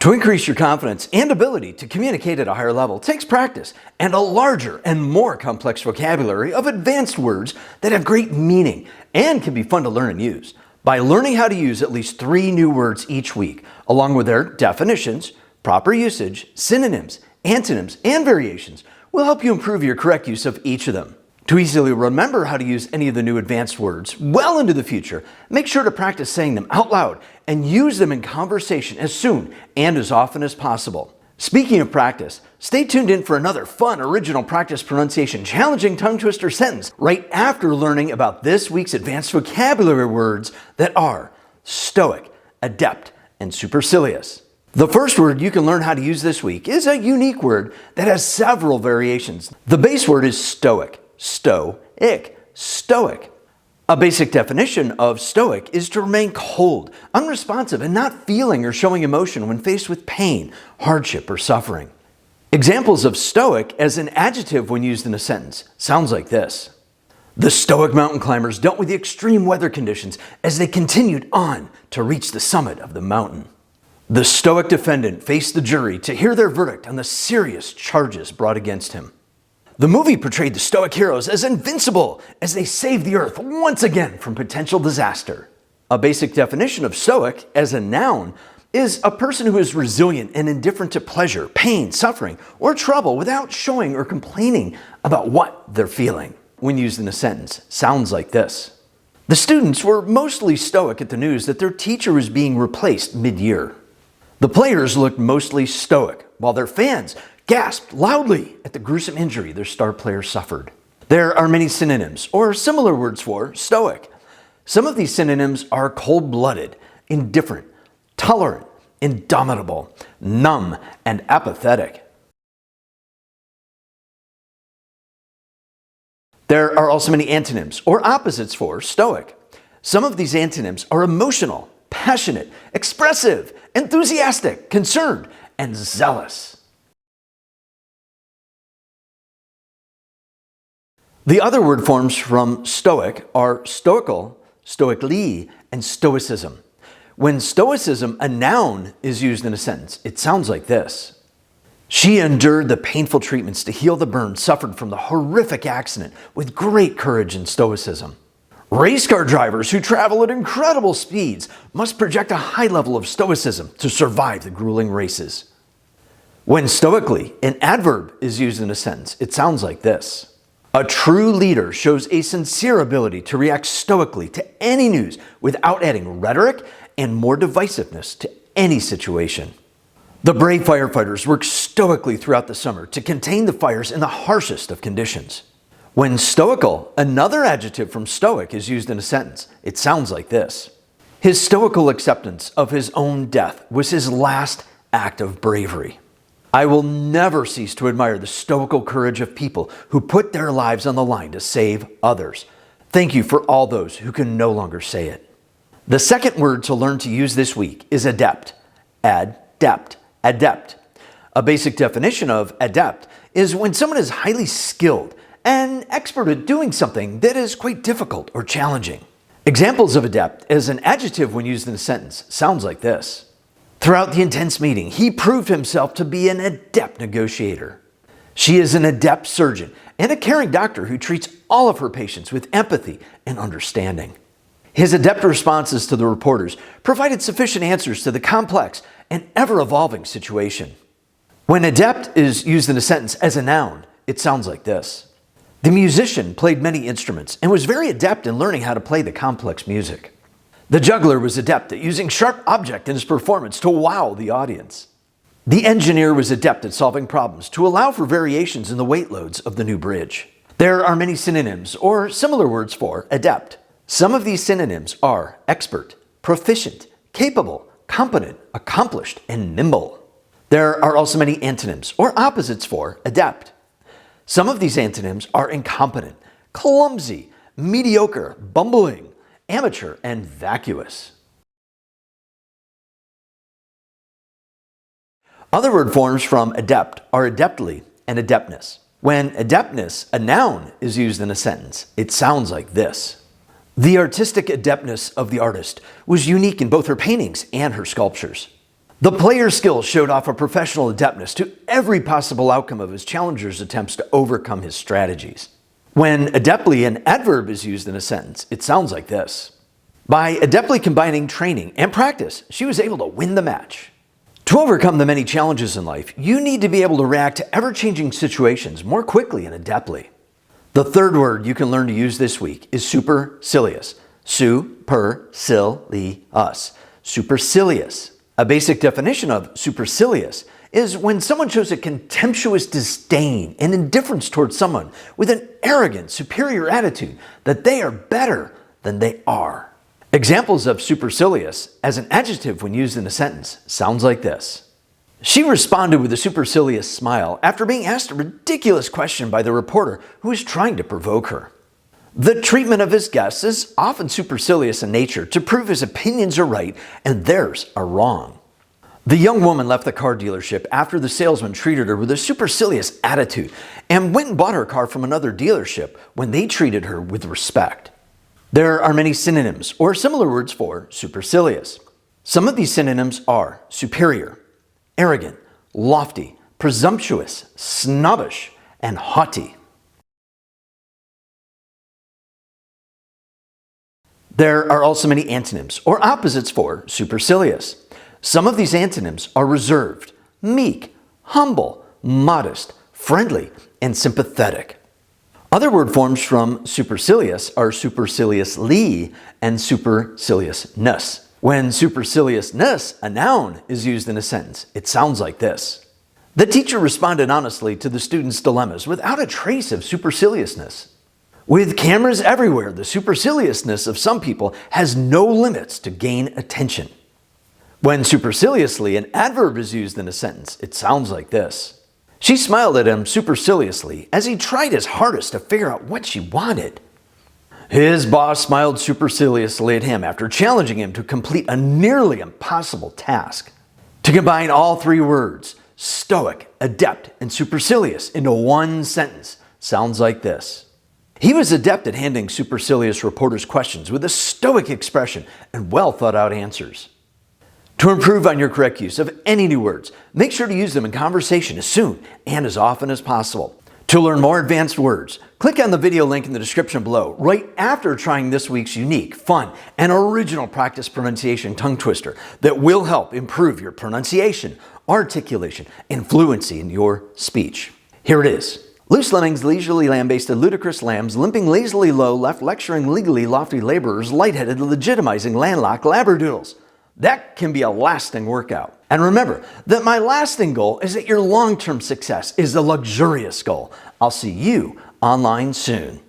To increase your confidence and ability to communicate at a higher level takes practice and a larger and more complex vocabulary of advanced words that have great meaning and can be fun to learn and use. By learning how to use at least 3 new words each week, along with their definitions, proper usage, synonyms, antonyms, and variations, will help you improve your correct use of each of them. To easily remember how to use any of the new advanced words well into the future, make sure to practice saying them out loud and use them in conversation as soon and as often as possible. Speaking of practice, stay tuned in for another fun, original practice pronunciation challenging tongue twister sentence right after learning about this week's advanced vocabulary words that are stoic, adept, and supercilious. The first word you can learn how to use this week is a unique word that has several variations. The base word is stoic. Stoic. Stoic. A basic definition of stoic is to remain cold, unresponsive, and not feeling or showing emotion when faced with pain, hardship, or suffering. Examples of stoic as an adjective when used in a sentence sounds like this. The stoic mountain climbers dealt with the extreme weather conditions as they continued on to reach the summit of the mountain. The stoic defendant faced the jury to hear their verdict on the serious charges brought against him. The movie portrayed the stoic heroes as invincible as they saved the earth once again from potential disaster. A basic definition of stoic as a noun is a person who is resilient and indifferent to pleasure, pain, suffering, or trouble without showing or complaining about what they're feeling. When used in a sentence, sounds like this. The students were mostly stoic at the news that their teacher was being replaced mid-year. The players looked mostly stoic, while their fans gasped loudly at the gruesome injury their star player suffered. There are many synonyms or similar words for stoic. Some of these synonyms are cold-blooded, indifferent, tolerant, indomitable, numb, and apathetic. There are also many antonyms or opposites for stoic. Some of these antonyms are emotional, passionate, expressive, enthusiastic, concerned, and zealous. The other word forms from stoic are stoical, stoically, and stoicism. When stoicism, a noun, is used in a sentence, it sounds like this. She endured the painful treatments to heal the burns suffered from the horrific accident with great courage and stoicism. Race car drivers who travel at incredible speeds must project a high level of stoicism to survive the grueling races. When stoically, an adverb, is used in a sentence, it sounds like this. A true leader shows a sincere ability to react stoically to any news without adding rhetoric and more divisiveness to any situation. The brave firefighters worked stoically throughout the summer to contain the fires in the harshest of conditions. When stoical, another adjective from stoic, is used in a sentence, it sounds like this. His stoical acceptance of his own death was his last act of bravery. I will never cease to admire the stoical courage of people who put their lives on the line to save others. Thank you for all those who can no longer say it. The second word to learn to use this week is adept. Adept. Adept. A basic definition of adept is when someone is highly skilled and expert at doing something that is quite difficult or challenging. Examples of adept as an adjective when used in a sentence sounds like this. Throughout the intense meeting, he proved himself to be an adept negotiator. She is an adept surgeon and a caring doctor who treats all of her patients with empathy and understanding. His adept responses to the reporters provided sufficient answers to the complex and ever-evolving situation. When adept is used in a sentence as a noun, it sounds like this. The musician played many instruments and was very adept in learning how to play the complex music. The juggler was adept at using sharp objects in his performance to wow the audience. The engineer was adept at solving problems to allow for variations in the weight loads of the new bridge. There are many synonyms or similar words for adept. Some of these synonyms are expert, proficient, capable, competent, accomplished, and nimble. There are also many antonyms or opposites for adept. Some of these antonyms are incompetent, clumsy, mediocre, bumbling, amateur, and vacuous. Other word forms from adept are adeptly and adeptness. When adeptness, a noun, is used in a sentence, it sounds like this. The artistic adeptness of the artist was unique in both her paintings and her sculptures. The player's skills showed off a professional adeptness to every possible outcome of his challenger's attempts to overcome his strategies. When adeptly, an adverb, is used in a sentence, it sounds like this. By adeptly combining training and practice, she was able to win the match. To overcome the many challenges in life, you need to be able to react to ever-changing situations more quickly and adeptly. The third word you can learn to use this week is supercilious. Supercilious. Supercilious. A basic definition of supercilious is when someone shows a contemptuous disdain and indifference towards someone with an arrogant, superior attitude that they are better than they are. Examples of supercilious as an adjective when used in a sentence sounds like this. She responded with a supercilious smile after being asked a ridiculous question by the reporter who was trying to provoke her. The treatment of his guests is often supercilious in nature to prove his opinions are right and theirs are wrong. The young woman left the car dealership after the salesman treated her with a supercilious attitude and went and bought her car from another dealership when they treated her with respect. There are many synonyms or similar words for supercilious. Some of these synonyms are superior, arrogant, lofty, presumptuous, snobbish, and haughty. There are also many antonyms or opposites for supercilious. Some of these antonyms are reserved, meek, humble, modest, friendly, and sympathetic. Other word forms from supercilious are superciliously and superciliousness. When superciliousness, a noun, is used in a sentence, it sounds like this. The teacher responded honestly to the students' dilemmas without a trace of superciliousness. With cameras everywhere, the superciliousness of some people has no limits to gain attention. When superciliously, an adverb, is used in a sentence, it sounds like this. She smiled at him superciliously as he tried his hardest to figure out what she wanted. His boss smiled superciliously at him after challenging him to complete a nearly impossible task. To combine all three words, stoic, adept, and supercilious, into one sentence sounds like this. He was adept at handling supercilious reporters' questions with a stoic expression and well thought out answers. To improve on your correct use of any new words, make sure to use them in conversation as soon and as often as possible. To learn more advanced words, click on the video link in the description below right after trying this week's unique, fun, and original practice pronunciation tongue twister that will help improve your pronunciation, articulation, and fluency in your speech. Here it is. Loose lemmings, leisurely lambasted, ludicrous lambs, limping lazily low, left lecturing legally lofty laborers, lightheaded, legitimizing, landlocked, Labradoodles. That can be a lasting workout. And remember that my lasting goal is that your long-term success is a luxurious goal. I'll see you online soon.